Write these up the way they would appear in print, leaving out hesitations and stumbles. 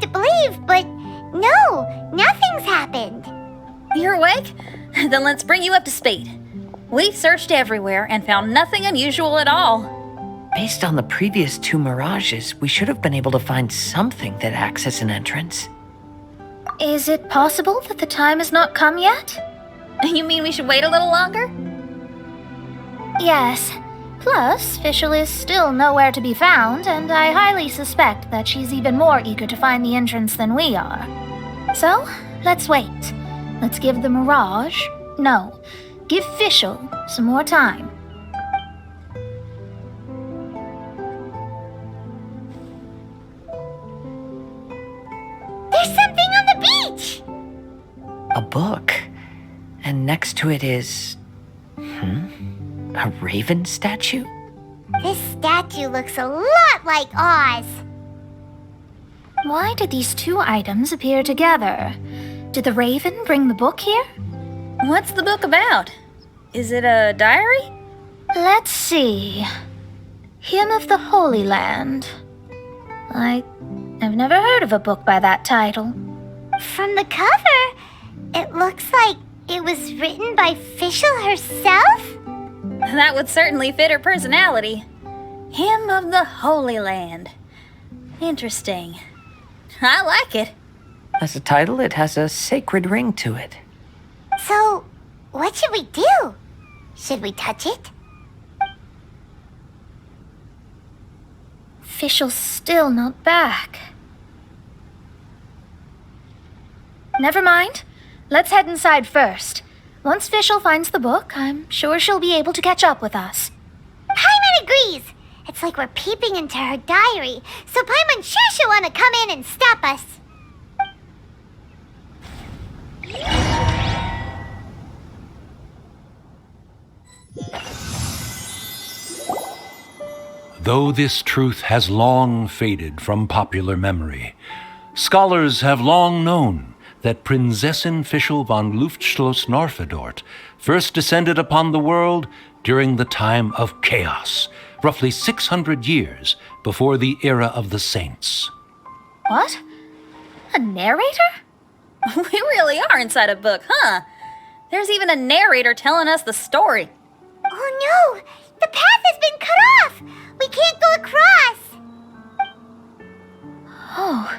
hard to believe, but no, nothing's happened. You're awake? Then let's bring you up to speed. We've searched everywhere and found nothing unusual at all. Based on the previous 2 mirages, we should have been able to find something that acts as an entrance. Is it possible that the time has not come yet? You mean we should wait a little longer? Yes. Plus, Fischl is still nowhere to be found, and I highly suspect that she's even more eager to find the entrance than we are. So, let's wait. Let's give the Mirage... No, give Fischl some more time. There's something on the beach! A book. And next to it is... a raven statue? This statue looks a lot like Oz. Why did these 2 items appear together? Did the raven bring the book here? What's the book about? Is it a diary? Let's see. Hymn of the Holy Land. I've never heard of a book by that title. From the cover, it looks like it was written by Fischl herself? That would certainly fit her personality. Hymn of the Holy Land. Interesting. I like it. As a title, it has a sacred ring to it. So, what should we do? Should we touch it? Fischl's still not back. Never mind. Let's head inside first. Once Fischl finds the book, I'm sure she'll be able to catch up with us. Paimon agrees. It's like we're peeping into her diary, so Paimon's sure she'll want to come in and stop us. Though this truth has long faded from popular memory, scholars have long known that Prinzessin Fischl von Luftschloss Norfedort first descended upon the world during the time of chaos, roughly 600 years before the era of the saints. What? A narrator? We really are inside a book, huh? There's even a narrator telling us the story. Oh no! The path has been cut off! We can't go across! Oh,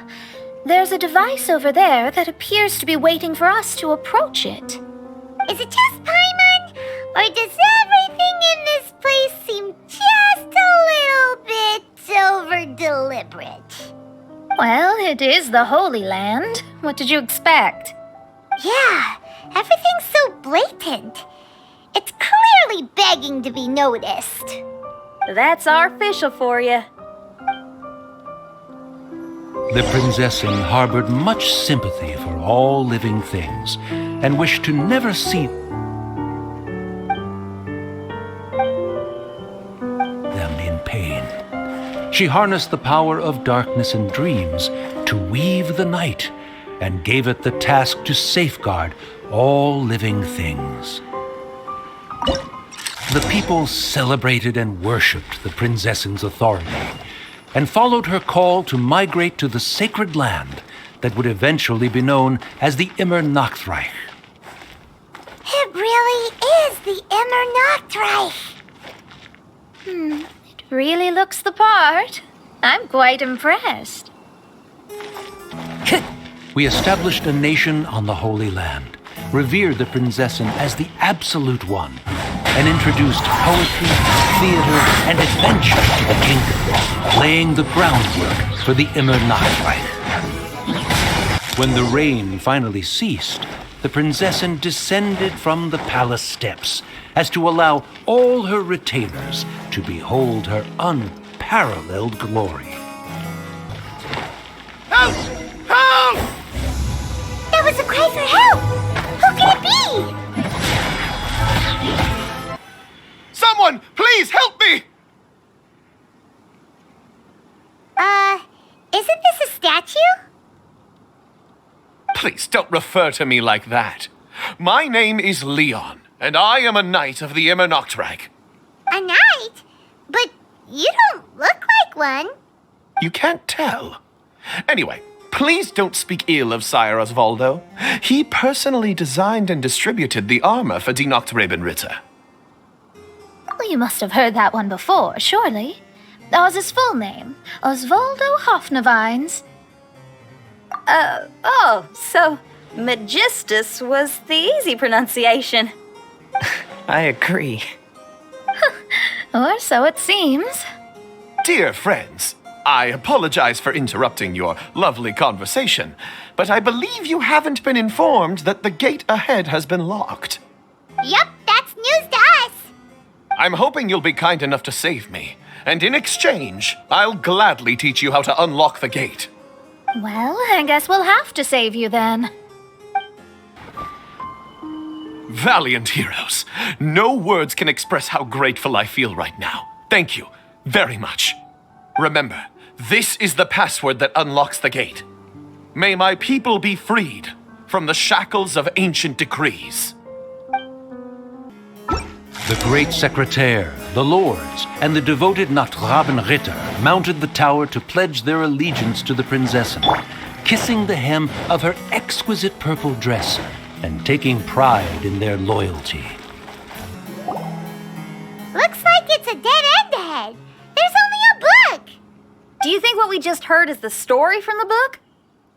there's a device over there that appears to be waiting for us to approach it. Is it just Paimon? Or does everything in this place seem just a little bit over-deliberate? Well, it is the Holy Land. What did you expect? Yeah, everything's so blatant. It's clearly begging to be noticed. That's our Fischl for you. The Prinzessin harbored much sympathy for all living things and wished to never see them in pain. She harnessed the power of darkness and dreams to weave the night and gave it the task to safeguard all living things. The people celebrated and worshipped the Prinzessin's authority and followed her call to migrate to the sacred land that would eventually be known as the Immernachtreich. It really is the Immernachtreich. It really looks the part. I'm quite impressed. We established a nation on the Holy Land, revered the Prinzessin as the absolute one, and introduced poetry, theater, and adventure to the kingdom, laying the groundwork for the Immernachtreich. When the rain finally ceased, the Prinzessin descended from the palace steps as to allow all her retainers to behold her unparalleled glory. Help! Help! That was a cry for help! Who could it be? Someone, please help me! Isn't this a statue? Please don't refer to me like that. My name is Leon, and I am a knight of the Immernachtreich. A knight? But you don't look like one. You can't tell. Anyway, Please don't speak ill of Sire Osvaldo. He personally designed and distributed the armor for Die Nachtrebenritter. Well, you must have heard that one before, surely. That was his full name, Osvaldo Hofnevines. So Magistus was the easy pronunciation. I agree. Or so it seems. Dear friends, I apologize for interrupting your lovely conversation, but I believe you haven't been informed that the gate ahead has been locked. Yup, that's news to us. I'm hoping you'll be kind enough to save me, and in exchange, I'll gladly teach you how to unlock the gate. Well, I guess we'll have to save you then. Valiant heroes, no words can express how grateful I feel right now. Thank you very much. Remember, this is the password that unlocks the gate. May my people be freed from the shackles of ancient decrees. The great secretaire, the lords, and the devoted Nachtrebenritter mounted the tower to pledge their allegiance to the Prinzessin, kissing the hem of her exquisite purple dress and taking pride in their loyalty. Looks like it's a dead end ahead. There's only a book. Do you think what we just heard is the story from the book?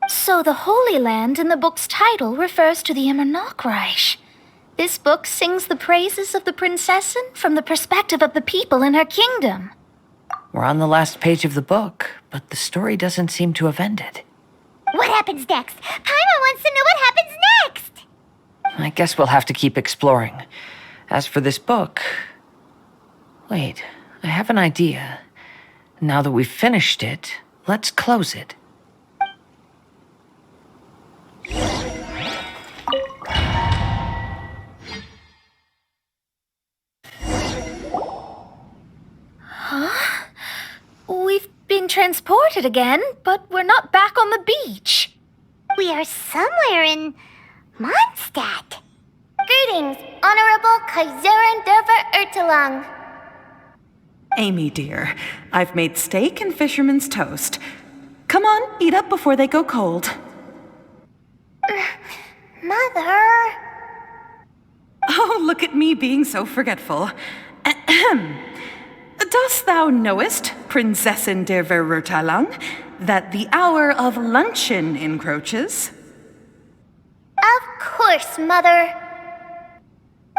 So the Holy Land in the book's title refers to the Immernachtreich. This book sings the praises of the Prinzessin from the perspective of the people in her kingdom. We're on the last page of the book, but the story doesn't seem to have ended. What happens next? Paimon wants to know what happens next. I guess we'll have to keep exploring. As for this book... Wait, I have an idea. Now that we've finished it, let's close it. We've been transported again, but we're not back on the beach. We are somewhere in Mondstadt. Greetings, Honorable Kaiserin Derver Ertelang. Amy, dear, I've made steak and fisherman's toast. Come on, eat up before they go cold. Mother. Oh, look at me being so forgetful. Ahem. Dost thou knowest, Prinzessin der Verurteilung, that the hour of luncheon encroaches? Of course, Mother.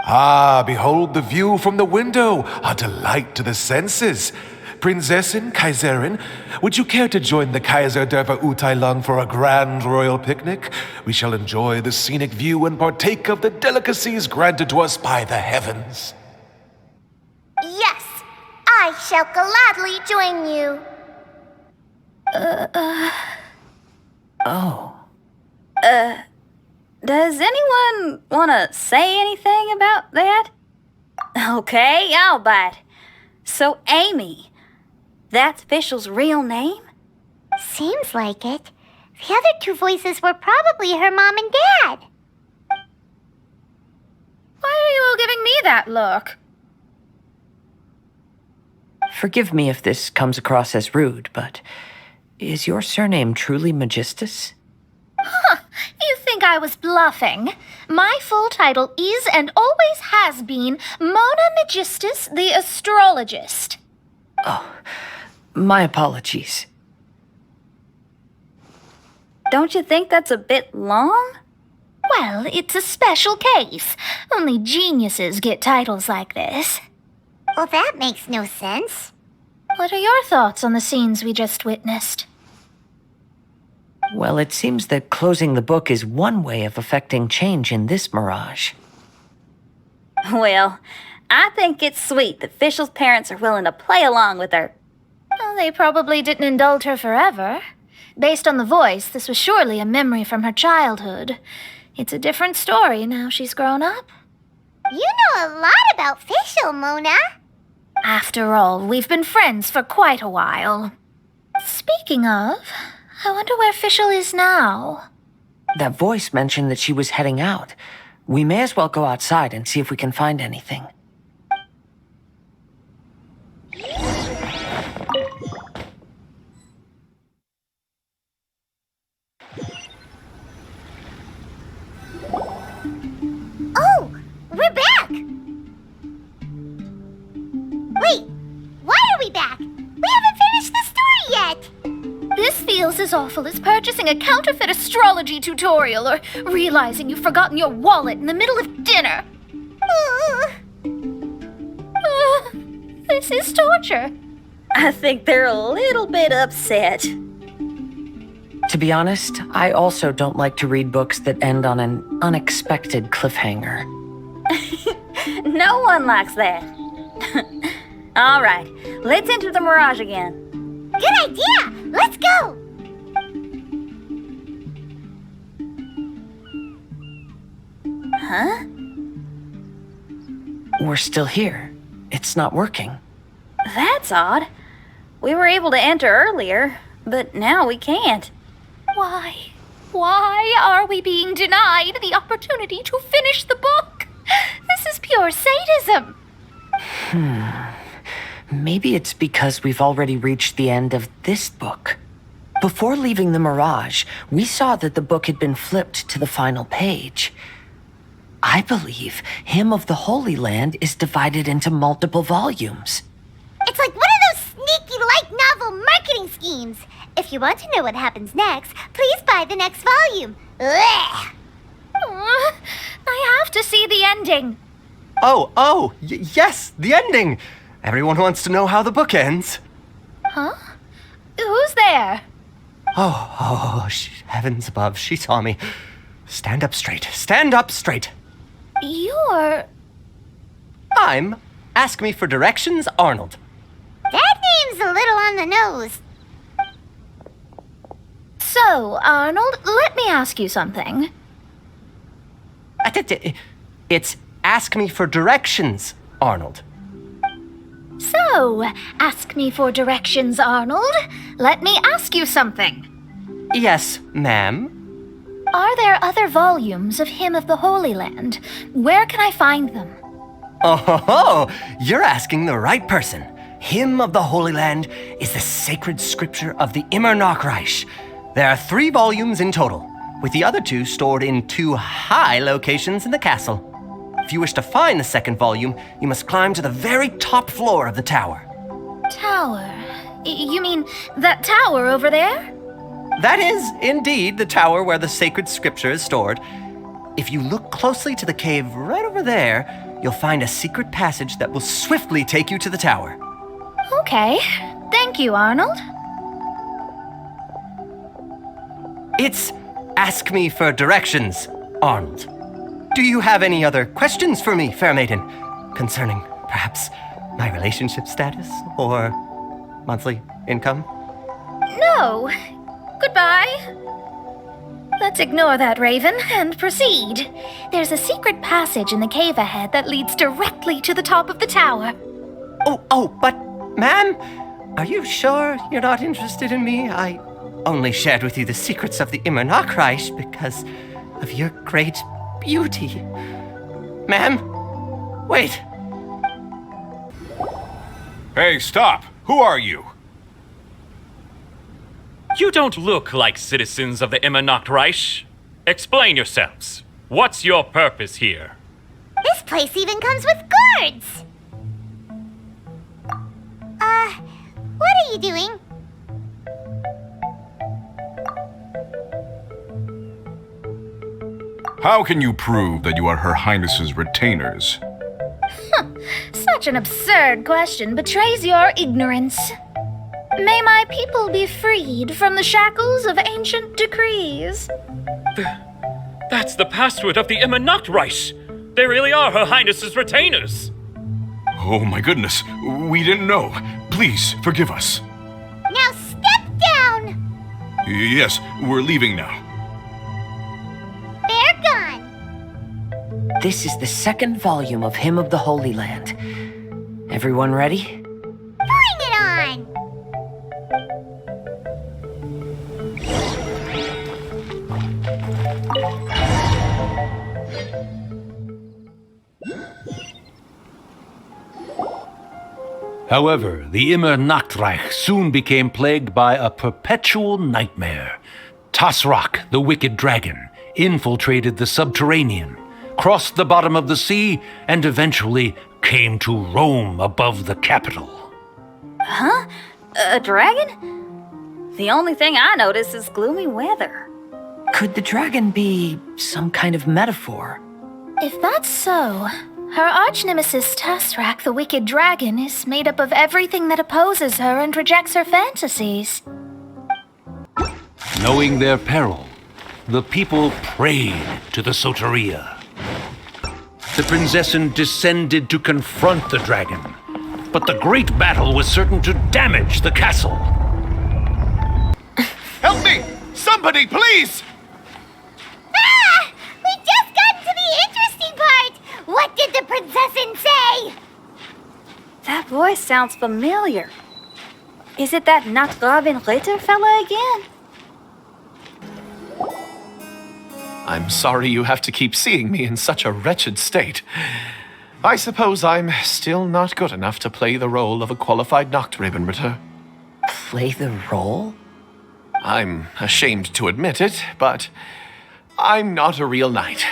Ah, behold the view from the window, a delight to the senses. Prinzessin, Kaiserin, would you care to join the Kaiser der Verurteilung for a grand royal picnic? We shall enjoy the scenic view and partake of the delicacies granted to us by the heavens. Yes, I shall gladly join you. Oh. Does anyone want to say anything about that? Okay, I'll bite. So, Amy, that's Fischl's real name? Seems like it. The other two voices were probably her mom and dad. Why are you all giving me that look? Forgive me if this comes across as rude, but is your surname truly Magistus? You think I was bluffing? My full title is and always has been Mona Magistus the Astrologist. Oh, my apologies. Don't you think that's a bit long? Well, it's a special case. Only geniuses get titles like this. Well, that makes no sense. What are your thoughts on the scenes we just witnessed? Well, it seems that closing the book is one way of affecting change in this mirage. Well, I think it's sweet that Fischl's parents are willing to play along with her. Well, they probably didn't indulge her forever. Based on the voice, this was surely a memory from her childhood. It's a different story now she's grown up. You know a lot about Fischl, Mona. After all, we've been friends for quite a while. Speaking of, I wonder where Fischl is now. That voice mentioned that she was heading out. We may as well go outside and see if we can find anything. feels as awful as purchasing a counterfeit astrology tutorial or realizing you've forgotten your wallet in the middle of dinner. This is torture. I think they're a little bit upset. To be honest, I also don't like to read books that end on an unexpected cliffhanger. No one likes that. All right, let's enter the Mirage again. Good idea! Let's go! Huh? We're still here. It's not working. That's odd. We were able to enter earlier, but now we can't. Why? Why are we being denied the opportunity to finish the book? This is pure sadism. Maybe it's because we've already reached the end of this book. Before leaving the Mirage, we saw that the book had been flipped to the final page. I believe Hymn of the Holy Land is divided into multiple volumes. It's like one of those sneaky light novel marketing schemes. If you want to know what happens next, please buy the next volume. Ugh. I have to see the ending. Yes, the ending. Everyone wants to know how the book ends. Huh? Who's there? Heavens above, she saw me. Stand up straight. Stand up straight. You're... I'm Ask Me for Directions, Arnold. That name's a little on the nose. So, Arnold, let me ask you something. It's Ask Me for Directions, Arnold. So, ask me for directions, Arnold. Let me ask you something. Yes, ma'am. Are there other volumes of Hymn of the Holy Land? Where can I find them? Oh, you're asking the right person. Hymn of the Holy Land is the sacred scripture of the Immernachtreich. There are 3 volumes in total, with the other 2 stored in 2 high locations in the castle. If you wish to find the second volume, you must climb to the very top floor of the tower. Tower? You mean that tower over there? That is, indeed, the tower where the sacred scripture is stored. If you look closely to the cave right over there, you'll find a secret passage that will swiftly take you to the tower. Okay. Thank you, Arnold. It's Ask Me for Directions, Arnold. Do you have any other questions for me, fair maiden? Concerning, perhaps, my relationship status or monthly income? No. Goodbye. Let's ignore that, Raven, and proceed. There's a secret passage in the cave ahead that leads directly to the top of the tower. But, ma'am, are you sure you're not interested in me? I only shared with you the secrets of the Immernachtreich because of your great beauty. Ma'am, wait. Hey, stop! Who are you? You don't look like citizens of the Immernachtreich. Explain yourselves. What's your purpose here? This place even comes with guards. What are you doing? How can you prove that you are Her Highness's retainers? Such an absurd question betrays your ignorance. May my people be freed from the shackles of ancient decrees. That's the password of the Immernachtreich. They really are Her Highness's retainers. Oh my goodness, we didn't know. Please, forgive us. Now step down! Yes, we're leaving now. They're gone. This is the second volume of Hymn of the Holy Land. Everyone ready? Bring it on! However, the Immernachtreich soon became plagued by a perpetual nightmare. Tasrak, the wicked dragon, infiltrated the subterranean, crossed the bottom of the sea, and eventually came to roam above the capital. Huh? A dragon? The only thing I notice is gloomy weather. Could the dragon be some kind of metaphor? If that's so, her arch-nemesis Tasrak, the wicked dragon, is made up of everything that opposes her and rejects her fantasies. Knowing their peril, the people prayed to the Soteria. The Prinzessin descended to confront the dragon, but the great battle was certain to damage the castle. Help me! Somebody, please! Ah! We just got to the interesting part! What did the Prinzessin say? That voice sounds familiar. Is it that Nachtravin Ritter fella again? I'm sorry you have to keep seeing me in such a wretched state. I suppose I'm still not good enough to play the role of a qualified Nachtravin. Play the role? I'm ashamed to admit it, but I'm not a real knight.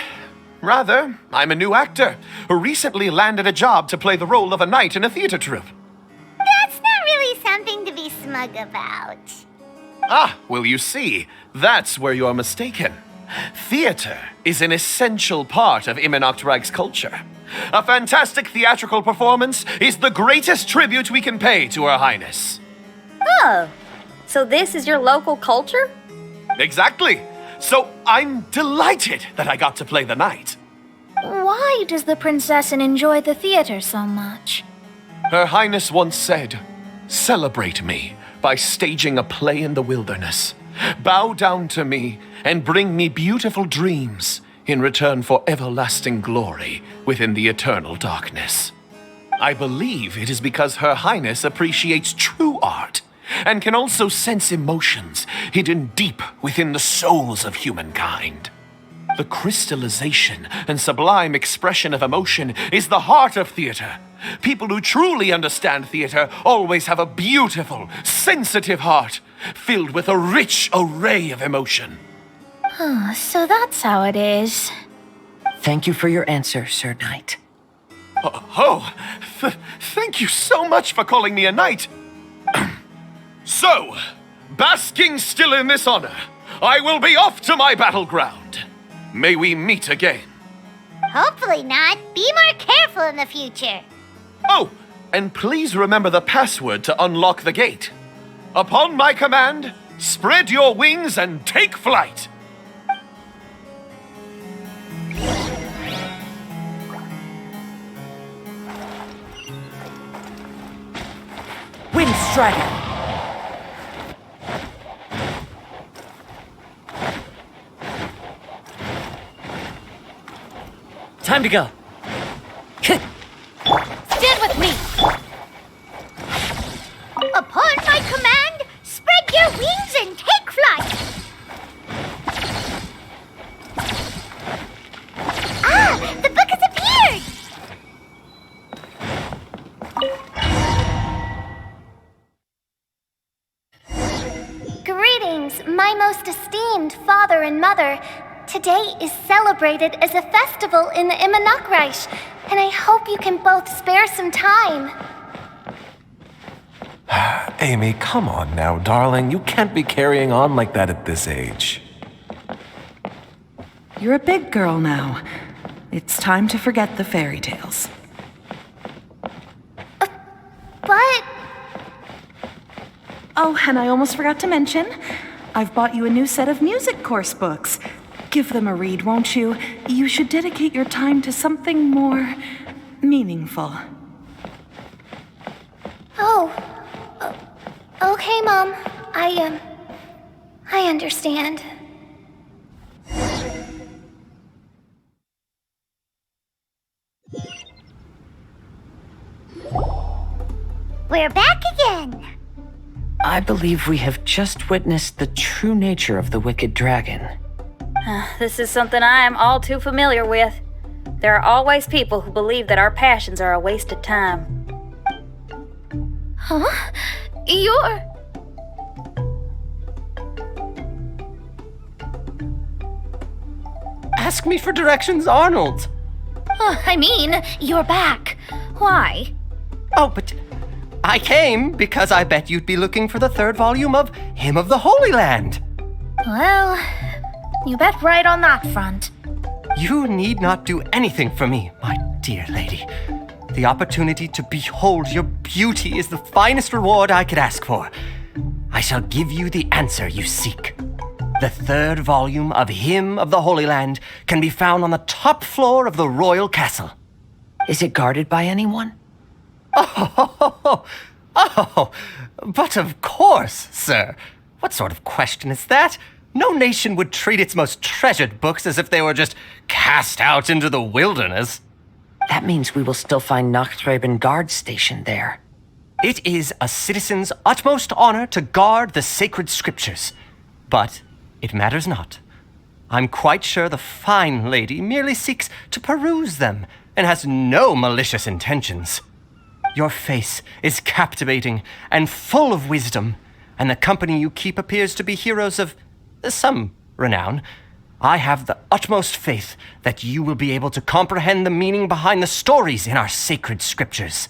Rather, I'm a new actor who recently landed a job to play the role of a knight in a theater troupe. That's not really something to be smug about. Ah, well, you see, that's where you're mistaken. Theater is an essential part of Immernachtreich's culture. A fantastic theatrical performance is the greatest tribute we can pay to Her Highness. Oh, so this is your local culture? Exactly. So I'm delighted that I got to play the knight. Why does the Prinzessin enjoy the theater so much? Her Highness once said, "Celebrate me by staging a play in the wilderness. Bow down to me and bring me beautiful dreams in return for everlasting glory within the eternal darkness." I believe it is because Her Highness appreciates true art and can also sense emotions hidden deep within the souls of humankind. The crystallization and sublime expression of emotion is the heart of theater. People who truly understand theater always have a beautiful, sensitive heart filled with a rich array of emotion. So that's how it is. Thank you for your answer, Sir Knight. Thank you so much for calling me a knight. So, basking still in this honor, I will be off to my battleground. May we meet again. Hopefully not. Be more careful in the future. Oh, and please remember the password to unlock the gate. Upon my command, spread your wings and take flight. Windstrider! Time to go. Stand with me. Upon my command, spread your wings and take flight. Ah, the book has appeared. Greetings, my most esteemed father and mother. Today is celebrated as a festival in the Immernachtreich, and I hope you can both spare some time. Amy, come on now, darling. You can't be carrying on like that at this age. You're a big girl now. It's time to forget the fairy tales. But... Oh, and I almost forgot to mention, I've bought you a new set of music course books. Give them a read, won't you? You should dedicate your time to something more meaningful. Okay, Mom. I understand. We're back again. I believe we have just witnessed the true nature of the wicked dragon. This is something I am all too familiar with. There are always people who believe that our passions are a waste of time. Huh? You're... Ask me for directions, Arnold. I mean, you're back. Why? Oh, but I came because I bet you'd be looking for the third volume of Hymn of the Holy Land. Well, you bet right on that front. You need not do anything for me, my dear lady. The opportunity to behold your beauty is the finest reward I could ask for. I shall give you the answer you seek. The third volume of Hymn of the Holy Land can be found on the top floor of the royal castle. Is it guarded by anyone? Oh, but of course, sir. What sort of question is that? No nation would treat its most treasured books as if they were just cast out into the wilderness. That means we will still find Nachtreibin guards stationed there. It is a citizen's utmost honor to guard the sacred scriptures. But it matters not. I'm quite sure the fine lady merely seeks to peruse them and has no malicious intentions. Your face is captivating and full of wisdom, and the company you keep appears to be heroes of some renown. I have the utmost faith that you will be able to comprehend the meaning behind the stories in our sacred scriptures.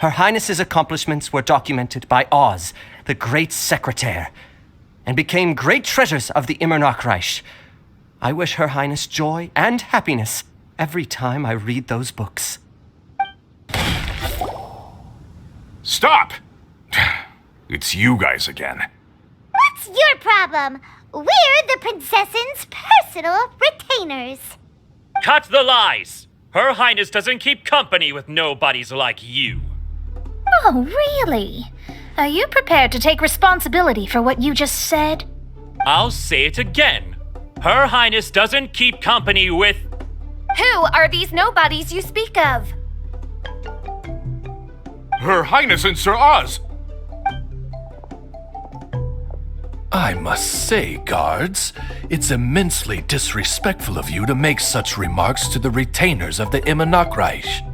Her Highness's accomplishments were documented by Oz, the great secretaire, and became great treasures of the Immernachtreich. I wish Her Highness joy and happiness every time I read those books. Stop! It's you guys again. What's your problem? We're the princess's personal retainers. Cut the lies! Her Highness doesn't keep company with nobodies like you. Oh, really? Are you prepared to take responsibility for what you just said? I'll say it again. Her Highness doesn't keep company with... Who are these nobodies you speak of? Her Highness and Sir Oz! I must say, guards, it's immensely disrespectful of you to make such remarks to the retainers of the Immernachtreich.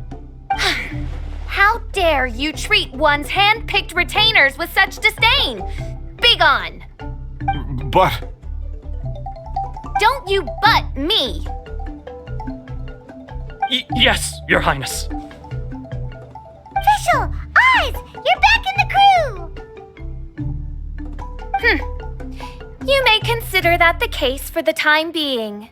How dare you treat one's hand-picked retainers with such disdain? Begone! But... Don't you butt me! Yes, Your Highness. Fischl! Oz! You're back in the crew! You may consider that the case for the time being.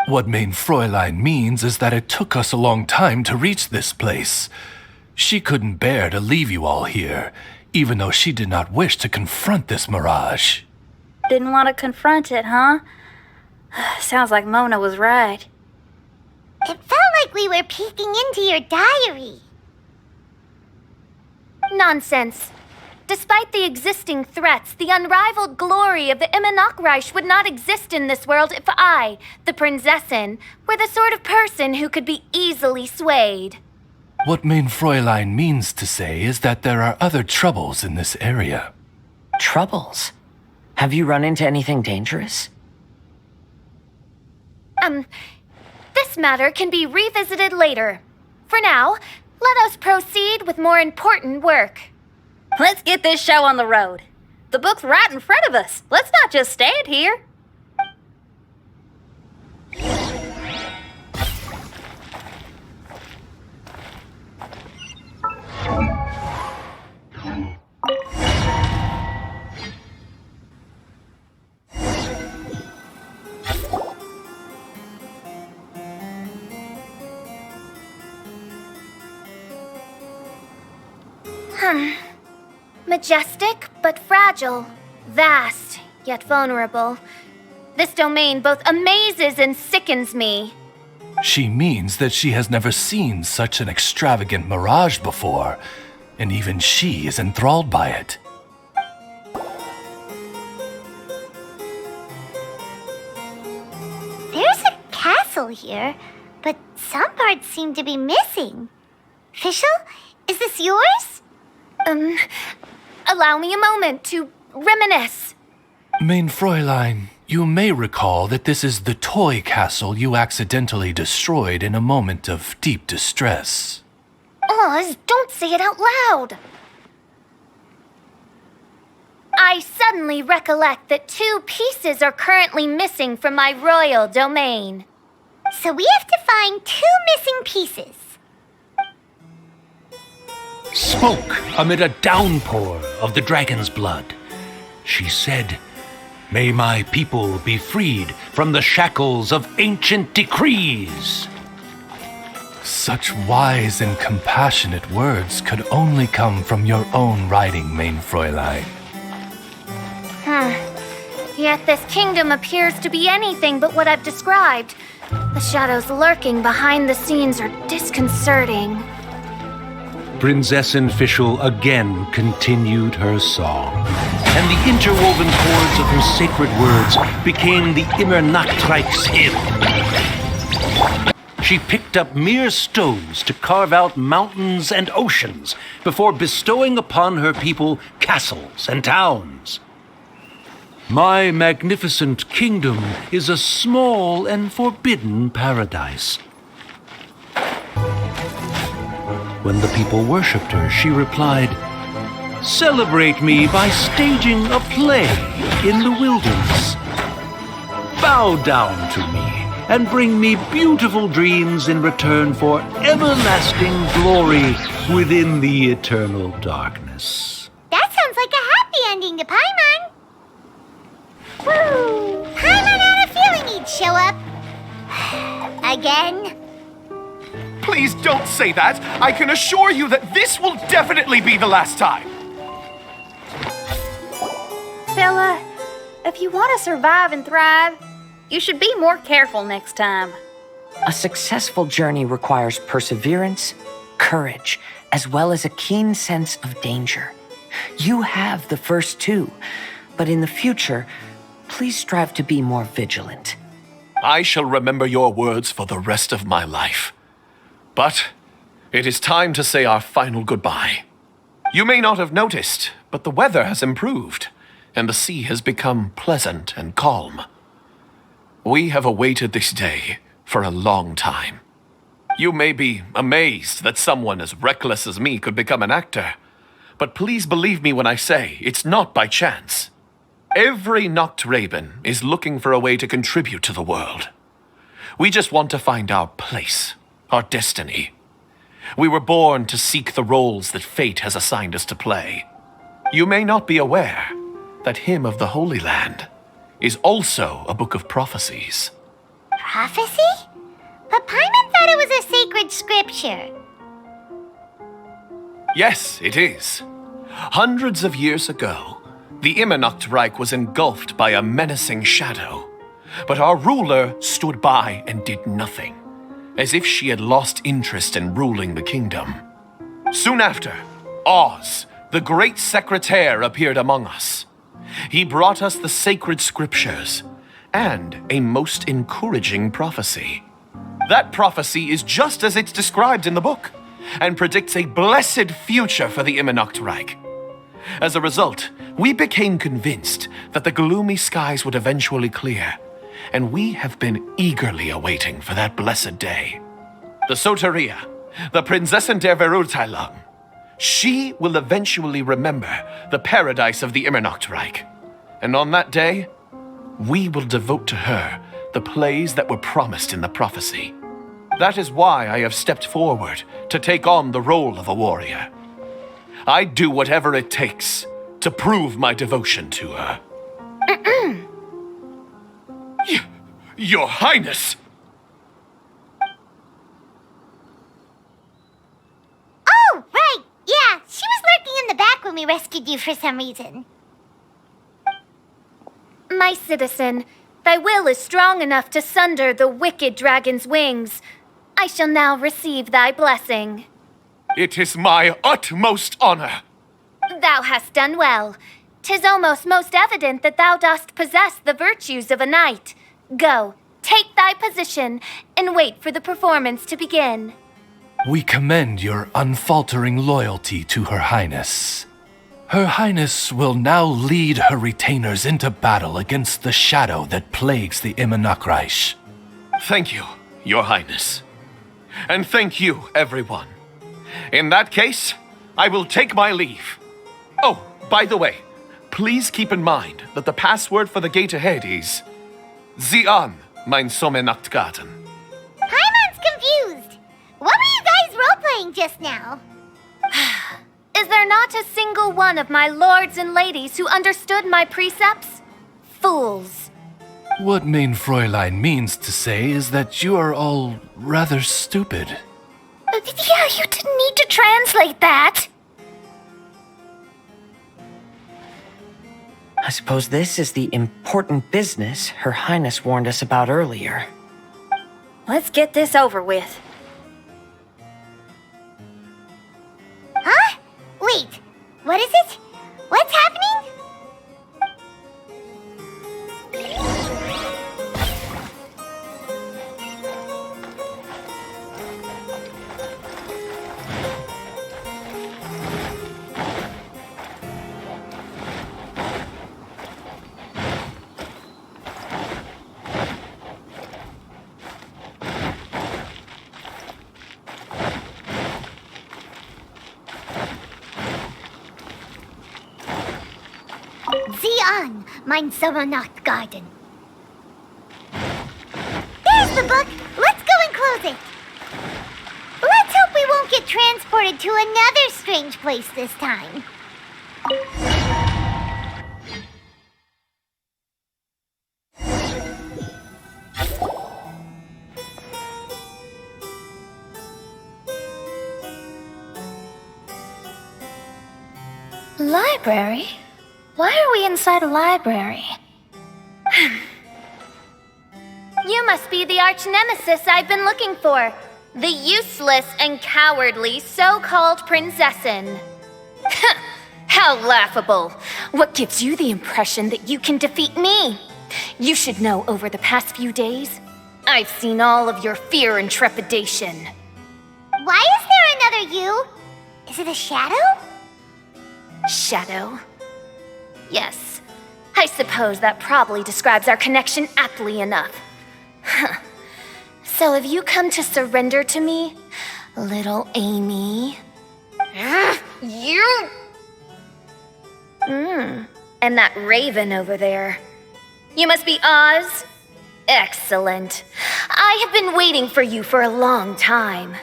What Mein Fräulein means is that it took us a long time to reach this place. She couldn't bear to leave you all here, even though she did not wish to confront this mirage. Didn't want to confront it, huh? Sounds like Mona was right. It felt like we were peeking into your diary. Nonsense. Despite the existing threats, the unrivaled glory of the Immernachtreich would not exist in this world if I, the Prinzessin, were the sort of person who could be easily swayed. What Mein Fräulein means to say is that there are other troubles in this area. Troubles? Have you run into anything dangerous? This matter can be revisited later. For now, let us proceed with more important work. Let's get this show on the road. The book's right in front of us. Let's not just stand here. Majestic but fragile, vast yet vulnerable. This domain both amazes and sickens me. She means that she has never seen such an extravagant mirage before, and even she is enthralled by it. There's a castle here, but some parts seem to be missing. Fischl, is this yours? Allow me a moment to reminisce. Mein Fräulein, you may recall that this is the toy castle you accidentally destroyed in a moment of deep distress. Oz, don't say it out loud. I suddenly recollect that 2 pieces are currently missing from my royal domain. So we have to find 2 missing pieces. spoke amid a downpour of the dragon's blood. She said, "May my people be freed from the shackles of ancient decrees." Such wise and compassionate words could only come from your own writing, mein Fräulein. Yet this kingdom appears to be anything but what I've described. The shadows lurking behind the scenes are disconcerting. Prinzessin Fischl again continued her song, and the interwoven chords of her sacred words became the Immernachtreich's hymn. She picked up mere stones to carve out mountains and oceans before bestowing upon her people castles and towns. My magnificent kingdom is a small and forbidden paradise. When the people worshipped her, she replied, "Celebrate me by staging a play in the wilderness. Bow down to me and bring me beautiful dreams in return for everlasting glory within the eternal darkness." That sounds like a happy ending to Paimon. Woo! Paimon had a feeling he'd show up. Again? Please don't say that. I can assure you that this will definitely be the last time. Bella, if you want to survive and thrive, you should be more careful next time. A successful journey requires perseverance, courage, as well as a keen sense of danger. You have the first two, but in the future, please strive to be more vigilant. I shall remember your words for the rest of my life. But it is time to say our final goodbye. You may not have noticed, but the weather has improved, and the sea has become pleasant and calm. We have awaited this day for a long time. You may be amazed that someone as reckless as me could become an actor, but please believe me when I say it's not by chance. Every Nachtraben is looking for a way to contribute to the world. We just want to find our place, our destiny. We were born to seek the roles that fate has assigned us to play. You may not be aware that Hymn of the Holy Land is also a book of prophecies. Prophecy? But Paimon thought it was a sacred scripture. Yes, it is. Hundreds of years ago, the Immernachtreich was engulfed by a menacing shadow, but our ruler stood by and did nothing, as if she had lost interest in ruling the kingdom. Soon after, Oz, the great secretaire, appeared among us. He brought us the sacred scriptures and a most encouraging prophecy. That prophecy is just as it's described in the book and predicts a blessed future for the Immernachtreich. As a result, we became convinced that the gloomy skies would eventually clear, and we have been eagerly awaiting for that blessed day. The Soteria, the Prinzessin der Verurteilung, she will eventually remember the paradise of the Immernachtreich, and on that day, we will devote to her the plays that were promised in the prophecy. That is why I have stepped forward to take on the role of a warrior. I'd do whatever it takes to prove my devotion to her. Your Highness! Oh, right! Yeah, she was lurking in the back when we rescued you for some reason. My citizen, thy will is strong enough to sunder the wicked dragon's wings. I shall now receive thy blessing. It is my utmost honor. Thou hast done well. 'Tis almost most evident that thou dost possess the virtues of a knight. Go, take thy position, and wait for the performance to begin. We commend your unfaltering loyalty to Her Highness. Her Highness will now lead her retainers into battle against the shadow that plagues the Immernachtreich. Thank you, Your Highness. And thank you, everyone. In that case, I will take my leave. Oh, by the way, please keep in mind that the password for the gate ahead is Zian, mein Sommernachtgarten. Paimon's confused. What were you guys role-playing just now? Is there not a single one of my lords and ladies who understood my precepts? Fools. What Main Fräulein means to say is that you are all rather stupid. Yeah, you didn't need to translate that. I suppose this is the important business Her Highness warned us about earlier. Let's get this over with. Huh? Wait, what is it? What's happening? Sieh an, mein Sommernachtgarten. There's the book. Let's go and close it. Let's hope we won't get transported to another strange place this time. Library? Why are we inside a library? You must be the arch nemesis I've been looking for. The useless and cowardly so-called Prinzessin. How laughable. What gives you the impression that you can defeat me? You should know over the past few days, I've seen all of your fear and trepidation. Why is there another you? Is it a shadow? Shadow? Yes, I suppose that probably describes our connection aptly enough. So have you come to surrender to me, little Amy? You? And that raven over there. You must be Oz? Excellent. I have been waiting for you for a long time.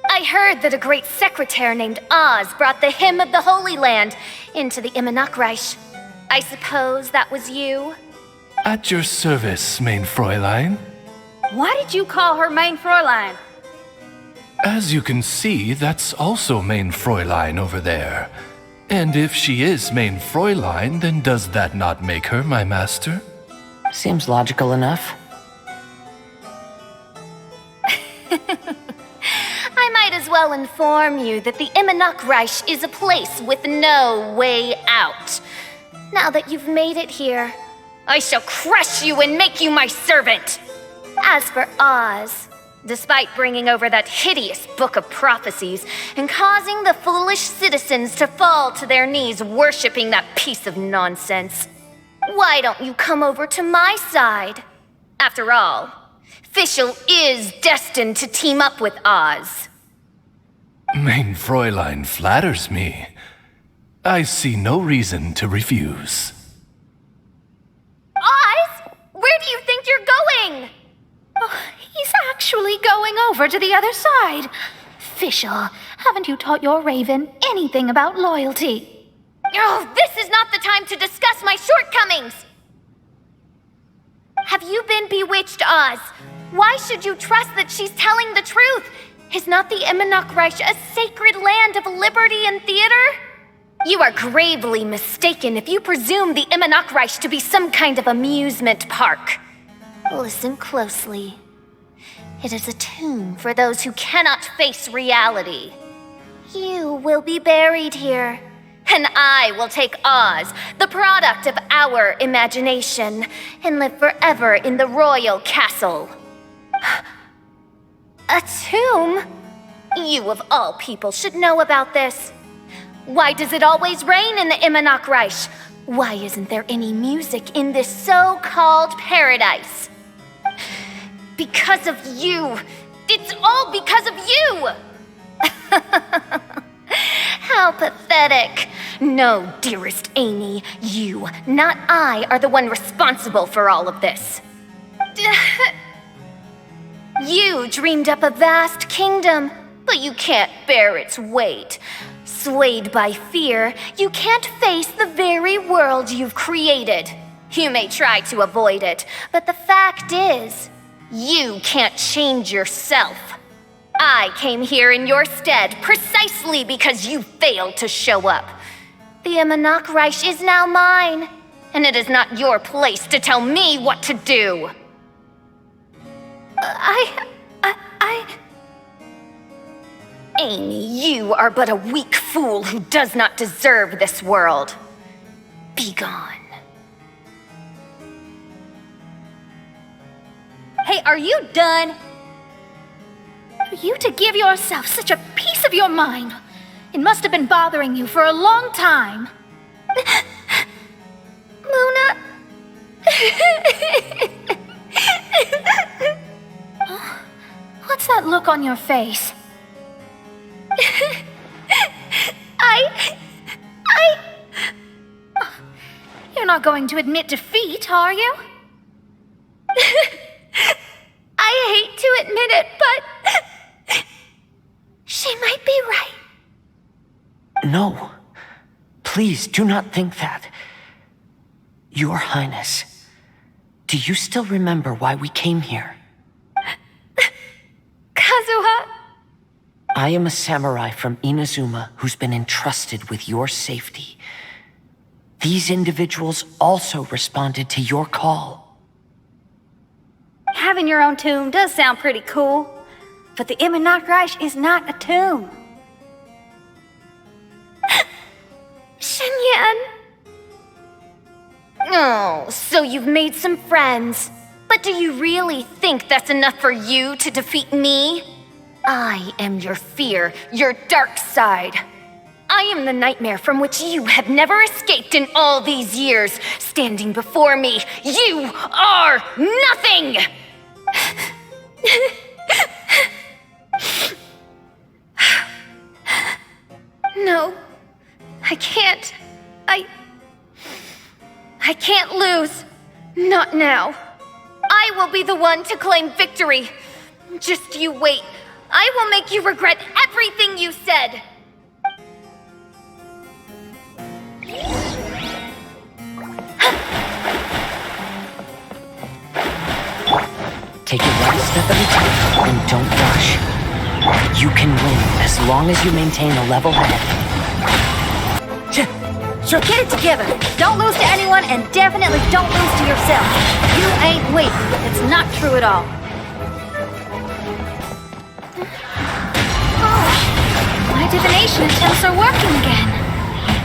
I heard that a great secretary named Oz brought the hymn of the Holy Land into the Immernachtreich. I suppose that was you? At your service, Main Fräulein. Why did you call her Mein Fräulein? As you can see, that's also Main Fräulein over there. And if she is Main Fräulein, then does that not make her my master? Seems logical enough. I might as well inform you that the Immernachtreich is a place with no way out. Now that you've made it here, I shall crush you and make you my servant. As for Oz, despite bringing over that hideous book of prophecies and causing the foolish citizens to fall to their knees worshipping that piece of nonsense, why don't you come over to my side? After all, Fischl is destined to team up with Oz. Main Fräulein flatters me. I see no reason to refuse. Oz? Where do you think you're going? Oh, he's actually going over to the other side. Fischl, haven't you taught your raven anything about loyalty? Oh, this is not the time to discuss my shortcomings! Have you been bewitched, Oz? Why should you trust that she's telling the truth? Is not the Immernachtreich a sacred land of liberty and theater? You are gravely mistaken if you presume the Immernachtreich to be some kind of amusement park. Listen closely. It is a tomb for those who cannot face reality. You will be buried here, and I will take Oz, the product of our imagination, and live forever in the royal castle. A tomb? You of all people should know about this. Why does it always rain in the Immernachtreich? Why isn't there any music in this so-called paradise? Because of you. It's all because of you! How pathetic. No, dearest Amy, you, not I, are the one responsible for all of this. You dreamed up a vast kingdom, but you can't bear its weight. Swayed by fear, you can't face the very world you've created. You may try to avoid it, but the fact is, you can't change yourself. I came here in your stead precisely because you failed to show up. The Immernachtreich is now mine, and it is not your place to tell me what to do. Amy, you are but a weak fool who does not deserve this world. Be gone. Hey, are you done? For you to give yourself such a piece of your mind, it must have been bothering you for a long time. Luna. What's that look on your face? You're not going to admit defeat, are you? I hate to admit it, but she might be right. No. Please do not think that. Your Highness, do you still remember why we came here? Kazuha. I am a samurai from Inazuma who's been entrusted with your safety. These individuals also responded to your call. Having your own tomb does sound pretty cool, but the Immernachtreich is not a tomb. Shenyan! Oh, so you've made some friends. But do you really think that's enough for you to defeat me? I am your fear, your dark side. I am the nightmare from which you have never escaped in all these years. Standing before me, you are nothing! No, I can't. I can't lose. Not now. I will be the one to claim victory. Just you wait. I will make you regret everything you said. Take it one step at a time and don't rush. You can win as long as you maintain a level head. Get it together. Don't lose to anyone and definitely don't lose to yourself. You ain't weak. It's not true at all. My divination attempts are working again.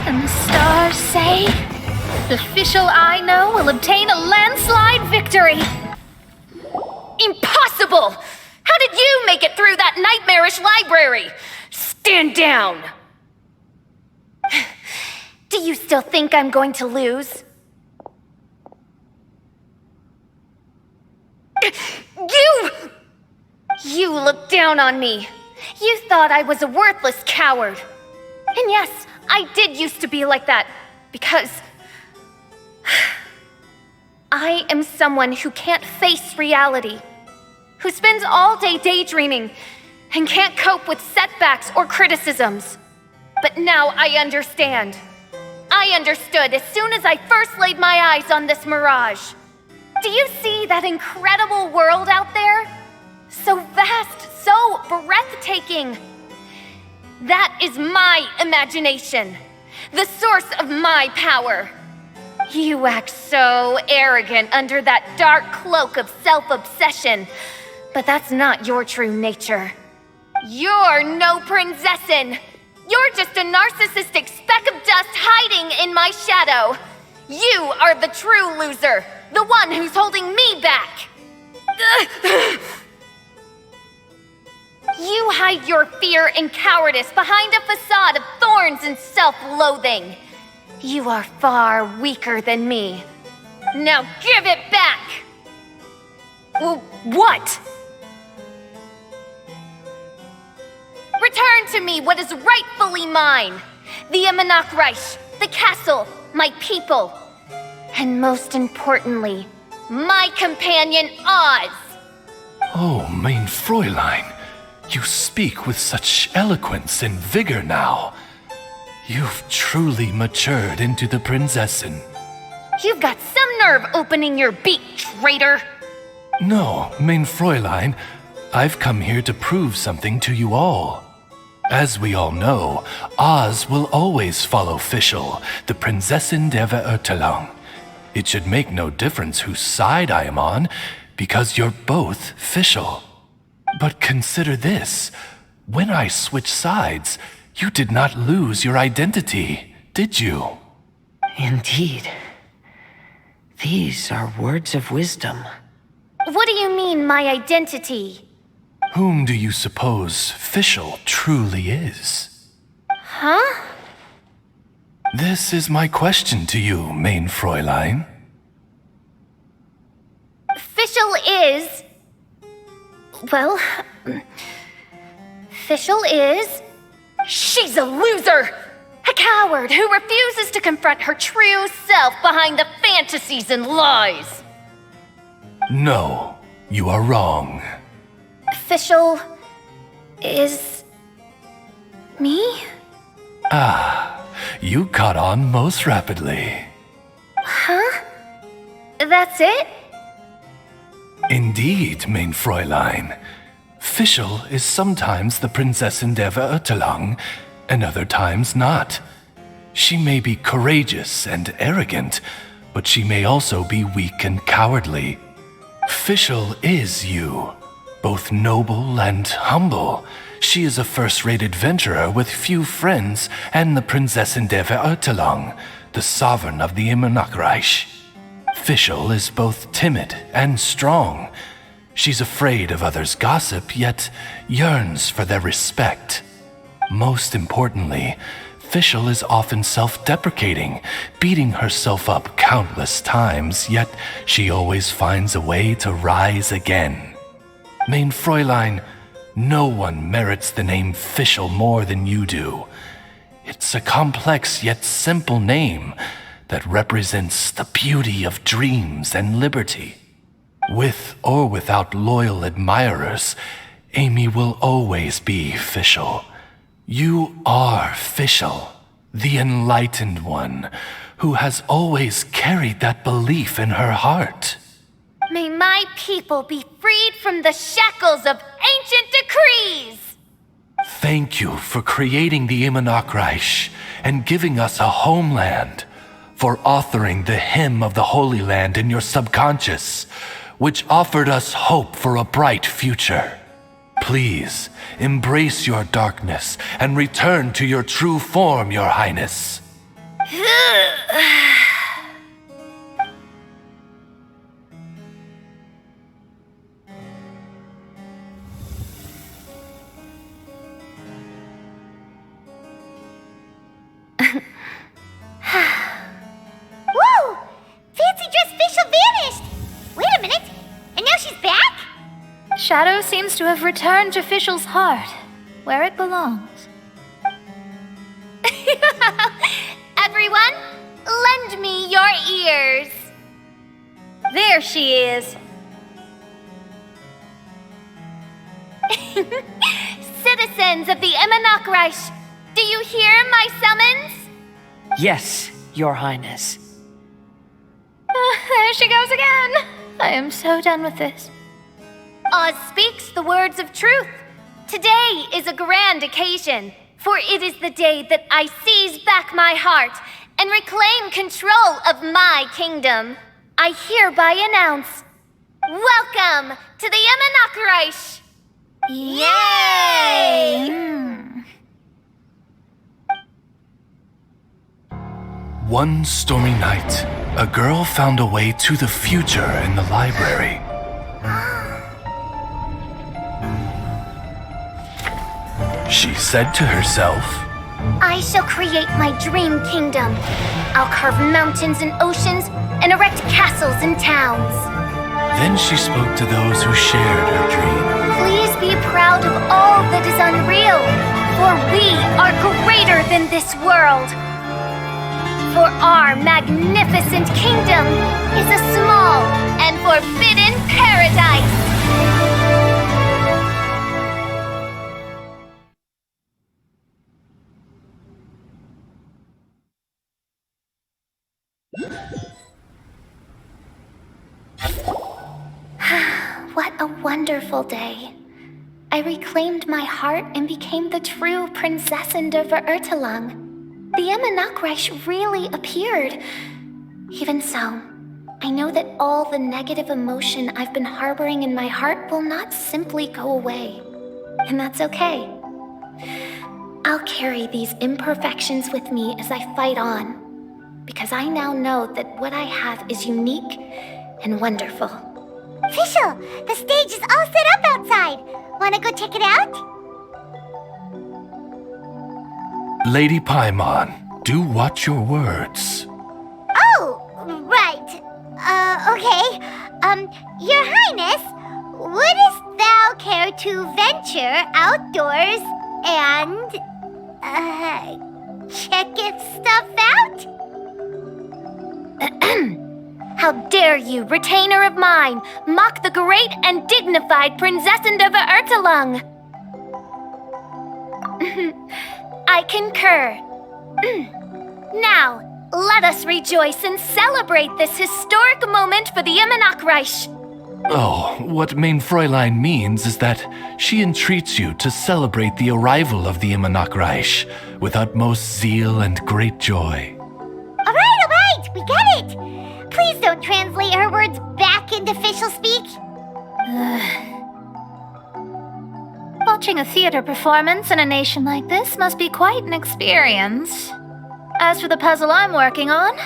And the stars say the official I know will obtain a landslide victory. Impossible! How did you make it through that nightmarish library? Stand down! Do you still think I'm going to lose? You looked down on me. You thought I was a worthless coward. And yes, I did used to be like that, because I am someone who can't face reality, who spends all day daydreaming and can't cope with setbacks or criticisms. But now I understand. I understood as soon as I first laid my eyes on this mirage. Do you see that incredible world out there? So vast, so breathtaking. That is my imagination, the source of my power. You act so arrogant under that dark cloak of self-obsession, but that's not your true nature. You're no princessin. You're just a narcissistic speck of dust hiding in my shadow. You are the true loser, the one who's holding me back. You hide your fear and cowardice behind a facade of thorns and self-loathing. You are far weaker than me. Now give it back! What? Return to me what is rightfully mine. The Immernachtreich, the castle, my people, and most importantly, my companion Oz. Oh, mein Fräulein, you speak with such eloquence and vigor now. You've truly matured into the Prinzessin. You've got some nerve opening your beak, traitor! No, mein Fräulein, I've come here to prove something to you all. As we all know, Oz will always follow Fischl, the Prinzessin der Verurteilung. It should make no difference whose side I am on, because you're both Fischl. But consider this. When I switched sides, you did not lose your identity, did you? Indeed. These are words of wisdom. What do you mean, my identity? Whom do you suppose Fischl truly is? Huh? This is my question to you, mein Fräulein. Fischl is... Well... Fischl is... She's a loser! A coward who refuses to confront her true self behind the fantasies and lies! No, you are wrong. Fischl is... me? You caught on most rapidly. Huh? That's it? Indeed, mein Fräulein. Fischl is sometimes the Prinzessin der Verurteilung, and other times not. She may be courageous and arrogant, but she may also be weak and cowardly. Fischl is you, both noble and humble. She is a first-rate adventurer with few friends and the Prinzessin der Verurteilung, the sovereign of the Immernachtreich. Fischl is both timid and strong. She's afraid of others' gossip, yet yearns for their respect. Most importantly, Fischl is often self-deprecating, beating herself up countless times, yet she always finds a way to rise again. Mein Fräulein, no one merits the name Fischl more than you do. It's a complex yet simple name that represents the beauty of dreams and liberty. With or without loyal admirers, Amy will always be Fischl. You are Fischl, the enlightened one, who has always carried that belief in her heart. May my people be freed from the shackles of ancient decrees! Thank you for creating the Immernachtreich and giving us a homeland, for authoring the hymn of the Holy Land in your subconscious, which offered us hope for a bright future. Please, embrace your darkness and return to your true form, Your Highness. Whoa! Fancy dress Fischl vanished! Wait a minute, and now she's back? Shadow seems to have returned to Fischl's heart, where it belongs. Everyone, lend me your ears. There she is. Citizens of the Immernachtreich, do you hear my summons? Yes, Your Highness. There she goes again. I am so done with this. Oz speaks the words of truth. Today is a grand occasion, for it is the day that I seize back my heart and reclaim control of my kingdom. I hereby announce, welcome to the Immernachtreich! Yay! One stormy night, a girl found a way to the future in the library. She said to herself, I shall create my dream kingdom. I'll carve mountains and oceans and erect castles and towns. Then she spoke to those who shared her dream. Please be proud of all that is unreal, for we are greater than this world. For our magnificent kingdom is a small and forbidden paradise. a wonderful day. I reclaimed my heart and became the true Prinzessin der Verurteilung. The Immernachtreich really appeared. Even so, I know that all the negative emotion I've been harboring in my heart will not simply go away. And that's okay. I'll carry these imperfections with me as I fight on, because I now know that what I have is unique and wonderful. Official, the stage is all set up outside. Wanna go check it out? Lady Paimon, do watch your words. Oh, right. Okay. Your Highness, wouldst thou care to venture outdoors and, check if stuff out? How dare you, retainer of mine, mock the great and dignified Prinzessin der Verurteilung! I concur. Now, let us rejoice and celebrate this historic moment for the Immernachtreich. Oh, what Mein Fräulein means is that she entreats you to celebrate the arrival of the Immernachtreich with utmost zeal and great joy. All right, we get it. Please don't translate her words back into official speak. Watching a theater performance in a nation like this must be quite an experience. As for the puzzle I'm working on,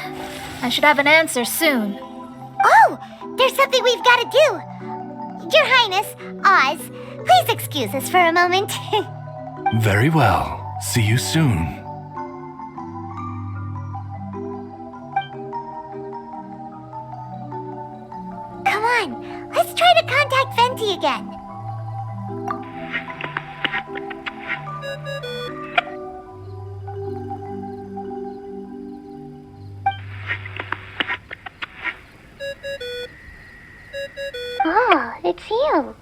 I should have an answer soon. Oh, there's something we've got to do. Your Highness, Oz, please excuse us for a moment. Very well. See you soon. Come on, let's try to contact Venti again. Oh, it's you.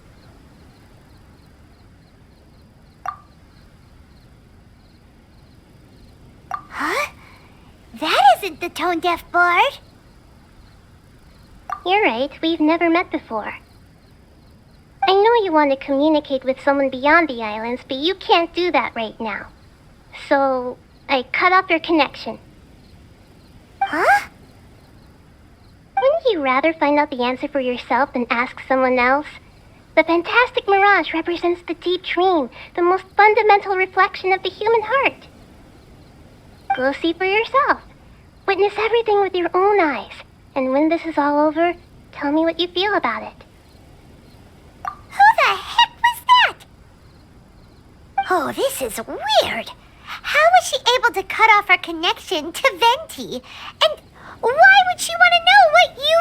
Huh? That isn't the tone-deaf bard. You're right, we've never met before. I know you want to communicate with someone beyond the islands, but you can't do that right now. So, I cut off your connection. Huh? Wouldn't you rather find out the answer for yourself than ask someone else? The fantastic mirage represents the deep dream, the most fundamental reflection of the human heart. Go see for yourself. Witness everything with your own eyes. And when this is all over, tell me what you feel about it. Who the heck was that? Oh, this is weird. How was she able to cut off our connection to Venti? And why would she want to know what you